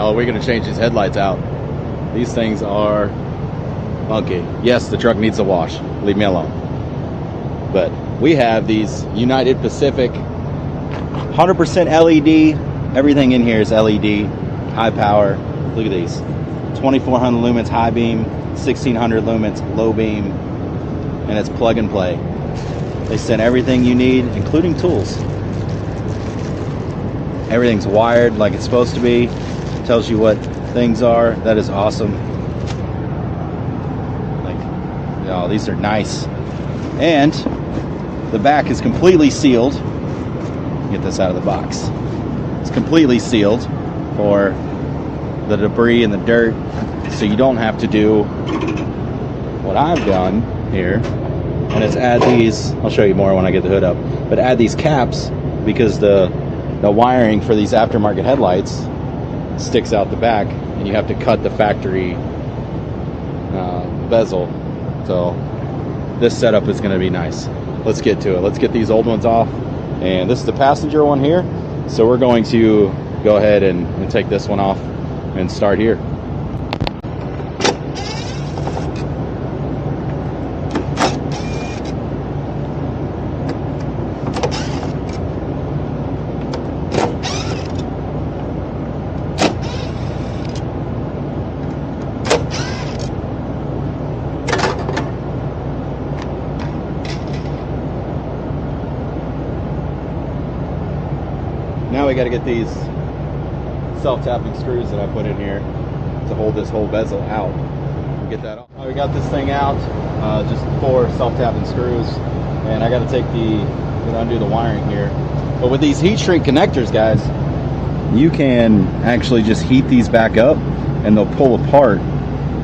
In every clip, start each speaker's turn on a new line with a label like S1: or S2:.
S1: hell are we going to change these headlights out? These things are funky. Yes, the truck needs a wash. Leave me alone. But we have these United Pacific 100% LED. Everything in here is LED, high power. Look at these. 2400 lumens high beam, 1600 lumens low beam, and it's plug and play. They send everything you need, including tools. Everything's wired like it's supposed to be. Tells you what things are. That is awesome. Like, oh, these are nice. And the back is completely sealed. Get this out of the box. It's completely sealed for the debris and the dirt, so you don't have to do what I've done here, and it's add these. I'll show you more when I get the hood up, but add these caps because the wiring for these aftermarket headlights sticks out the back, and you have to cut the factory bezel. So this setup is going to be nice. Let's get to it. Let's get these old ones off, and this is the passenger one here, so we're going to go ahead and take this one off and start here. Now we got to get these self-tapping screws that I put in here to hold this whole bezel out. We'll get that off. We got this thing out, just 4 self-tapping screws, and I got to undo the wiring here. But with these heat shrink connectors, guys, you can actually just heat these back up, and they'll pull apart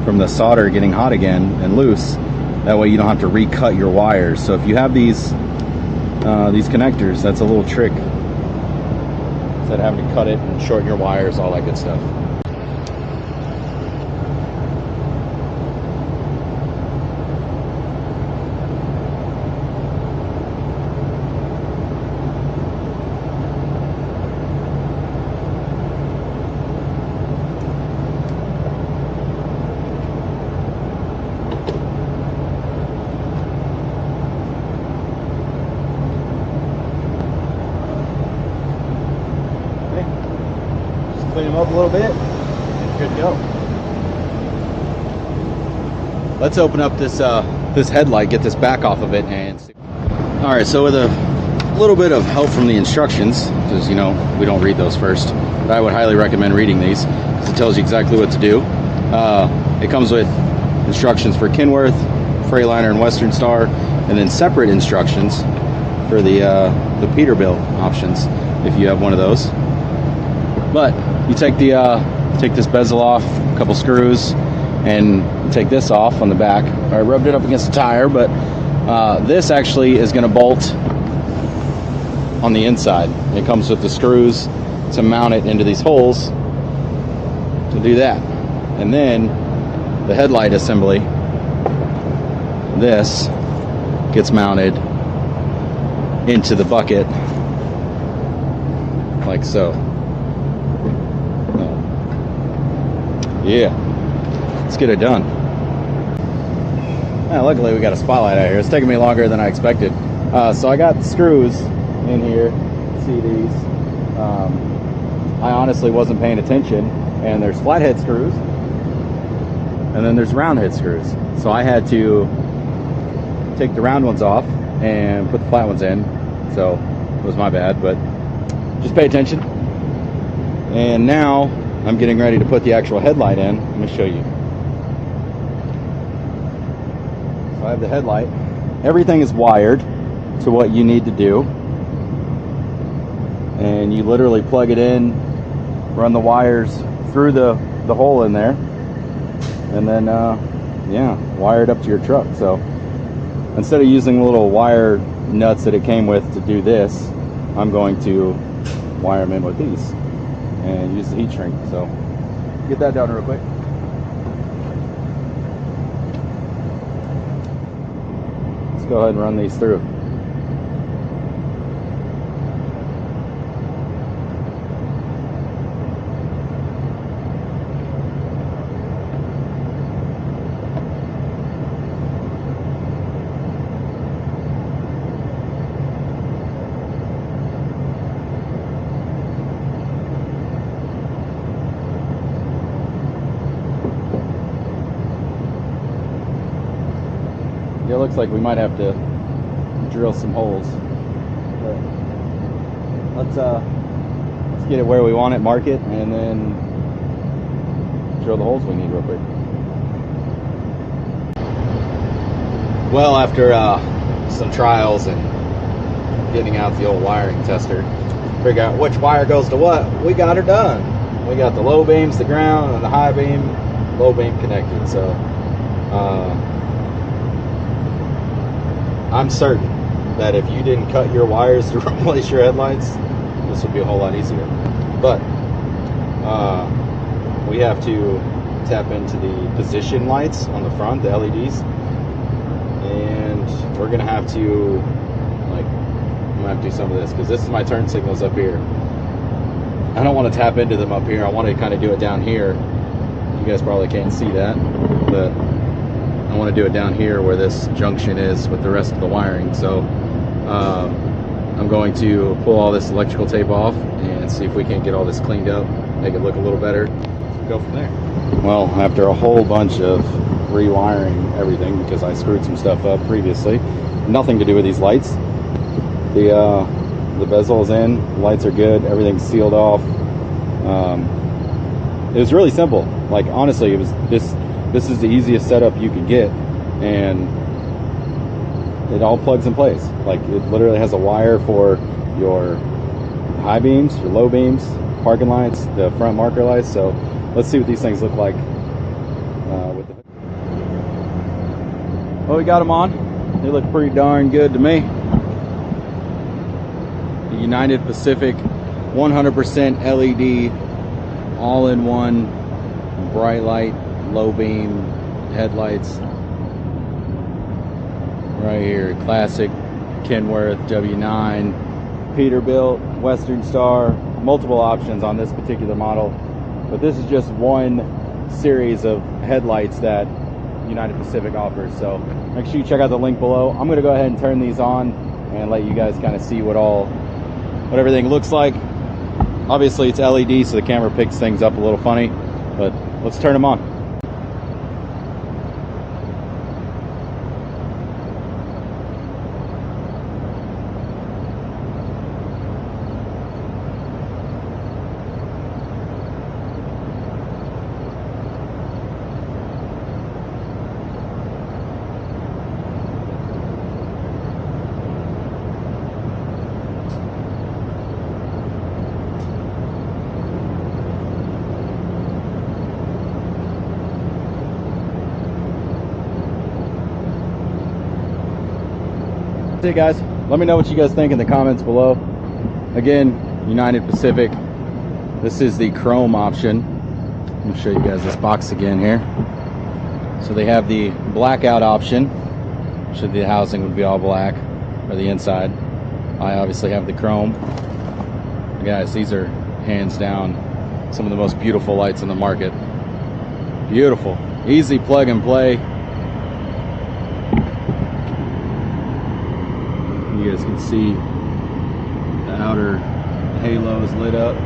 S1: from the solder getting hot again and loose. That way you don't have to recut your wires. So if you have these connectors, that's a little trick. Instead of having to cut it and shorten your wires, all that good stuff. Clean them up a little bit, and good to go. Let's open up this this headlight, get this back off of it, and see. All right, so with a little bit of help from the instructions, because you know we don't read those first, but I would highly recommend reading these because it tells you exactly what to do. It comes with instructions for Kenworth, Freightliner, and Western Star, and then separate instructions for the Peterbilt options if you have one of those. But you take this bezel off, a couple screws, and take this off on the back. I rubbed it up against the tire, but this actually is going to bolt on the inside. It comes with the screws to mount it into these holes to do that. And then the headlight assembly, this gets mounted into the bucket like so. Yeah, let's get it done. Luckily we got a spotlight out here. It's taking me longer than I expected. So I got the screws in here. See these? I honestly wasn't paying attention, and there's flathead screws and then there's round head screws. So I had to take the round ones off and put the flat ones in. So it was my bad, but just pay attention. And now I'm getting ready to put the actual headlight in. Let me show you. So I have the headlight. Everything is wired to what you need to do. And you literally plug it in, run the wires through the hole in there, and then, yeah, wire it up to your truck. So instead of using the little wire nuts that it came with to do this, I'm going to wire them in with these and use the heat shrink. So get that done real quick. Let's go ahead and run these through. looks like we might have to drill some holes. But let's get it where we want it, mark it, and then drill the holes we need real quick. Well, after some trials and getting out the old wiring tester, figure out which wire goes to what, we got her done. We got the low beams to ground and the high beam, low beam connected. So I'm certain that if you didn't cut your wires to replace your headlights, this would be a whole lot easier. But we have to tap into the position lights on the front, the LEDs, and we're gonna have to, like, I'm gonna have to do some of this because this is my turn signals up here. I don't want to tap into them up here. I want to kind of do it down here. You guys probably can't see that, but I want to do it down here where this junction is with the rest of the wiring. So I'm going to pull all this electrical tape off and see if we can't get all this cleaned up, make it look a little better, go from there. Well, after a whole bunch of rewiring everything because I screwed some stuff up previously, nothing to do with these lights. The bezel's in, the lights are good, everything's sealed off. It was really simple. Like, honestly, it was this is the easiest setup you could get, and it all plugs in place. Like, it literally has a wire for your high beams, your low beams, parking lights, the front marker lights. So let's see what these things look like with the... Well, we got them on. They look pretty darn good to me. The United Pacific 100% LED all-in-one bright light low beam headlights right here. Classic Kenworth W9 Peterbilt Western Star. Multiple options on this particular model, but this is just one series of headlights that United Pacific offers. So make sure you check out the link below. I'm going to go ahead and turn these on and let you guys kind of see what everything looks like. Obviously it's LED, so the camera picks things up a little funny, but let's turn them on. That's it, guys. Let me know what you guys think in the comments below. Again, United Pacific, this is the chrome option. Let me show you guys this box again here. So they have the blackout option, should the housing would be all black, or the inside. I obviously have the chrome. Guys, these are hands down some of the most beautiful lights on the market. Beautiful, easy plug and play. You guys can see the outer halos lit up.